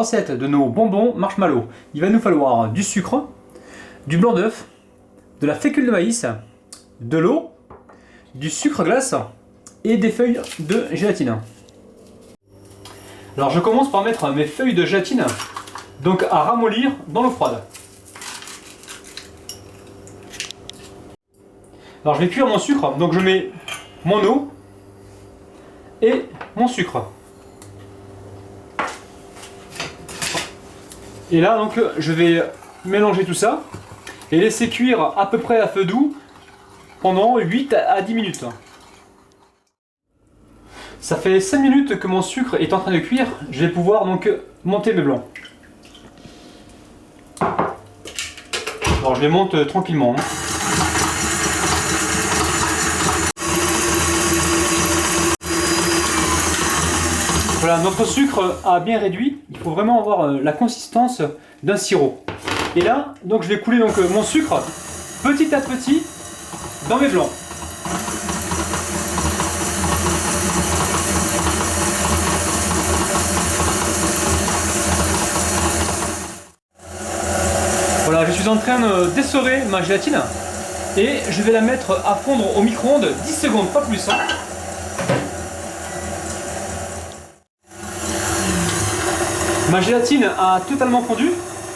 Recette de nos bonbons marshmallow. Il va nous falloir du sucre, du blanc d'œuf, de la fécule de maïs, de l'eau, du sucre glace et des feuilles de gélatine. Alors je commence par mettre mes feuilles de gélatine donc à ramollir dans l'eau froide. Alors je vais cuire mon sucre, donc je mets mon eau et mon sucre. Et là donc je vais mélanger tout ça et laisser cuire à peu près à feu doux pendant 8 à 10 minutes. Ça fait 5 minutes que mon sucre est en train de cuire, je vais pouvoir donc monter mes blancs. Alors je les monte tranquillement. Voilà, notre sucre a bien réduit, il faut vraiment avoir la consistance d'un sirop. Et là, donc je vais couler donc mon sucre petit à petit dans mes blancs. Voilà, je suis en train d'essorer ma gélatine et je vais la mettre à fondre au micro-ondes 10 secondes, pas plus. Ma gélatine a totalement fondu,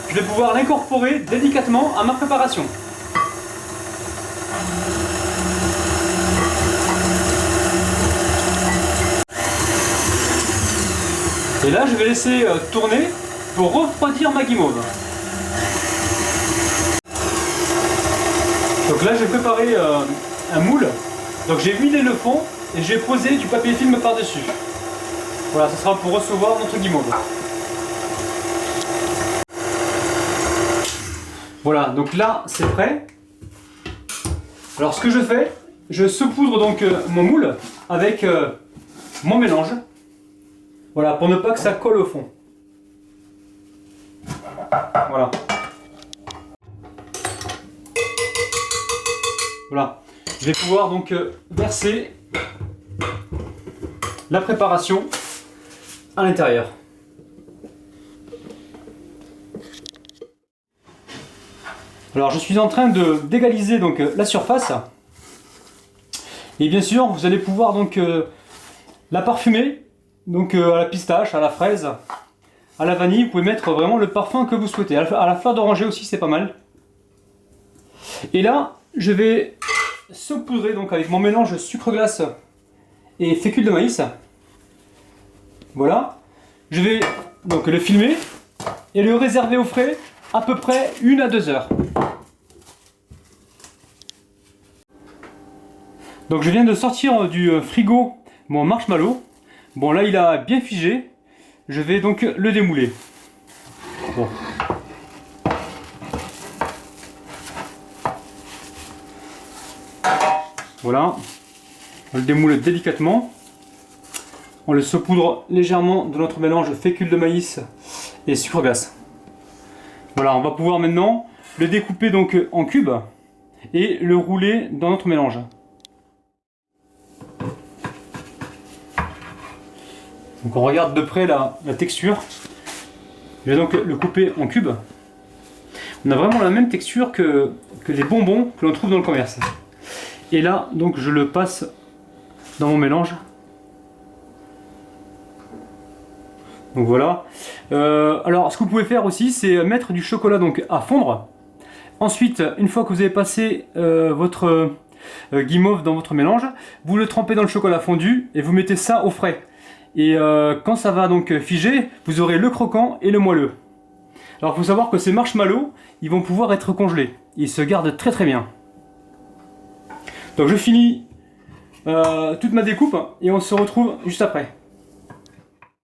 je vais pouvoir l'incorporer délicatement à ma préparation. Et là je vais laisser tourner pour refroidir ma guimauve. Donc là j'ai préparé un moule, donc j'ai huilé le fond et j'ai posé du papier film par-dessus. Voilà, ce sera pour recevoir notre guimauve. Voilà, donc là c'est prêt. Alors ce que je fais, je saupoudre donc mon moule avec mon mélange. Voilà, pour ne pas que ça colle au fond. Voilà. Voilà. Je vais pouvoir donc verser la préparation à l'intérieur. Alors je suis en train d'égaliser donc la surface et bien sûr vous allez pouvoir donc la parfumer donc à la pistache, à la fraise, à la vanille. Vous pouvez mettre vraiment le parfum que vous souhaitez. À la fleur d'oranger aussi c'est pas mal. Et là je vais saupoudrer donc avec mon mélange sucre glace et fécule de maïs. Voilà. Je vais donc le filmer et le réserver au frais à peu près 1 à 2 heures. Donc je viens de sortir du frigo mon marshmallow. Bon là il a bien figé. Je vais donc le démouler. Bon. Voilà. On le démoule délicatement. On le saupoudre légèrement de notre mélange fécule de maïs et sucre glace. Voilà, on va pouvoir maintenant le découper donc en cubes et le rouler dans notre mélange. Donc on regarde de près la texture. Je vais donc le couper en cubes. On a vraiment la même texture que les bonbons que l'on trouve dans le commerce. Et là, donc je le passe dans mon mélange. Donc voilà. Alors ce que vous pouvez faire aussi, c'est mettre du chocolat donc à fondre. Ensuite, une fois que vous avez passé votre guimauve dans votre mélange, vous le trempez dans le chocolat fondu et vous mettez ça au frais. Et quand ça va donc figer, vous aurez le croquant et le moelleux. Alors il faut savoir que ces marshmallows, ils vont pouvoir être congelés. Ils se gardent très très bien. Donc je finis toute ma découpe et on se retrouve juste après.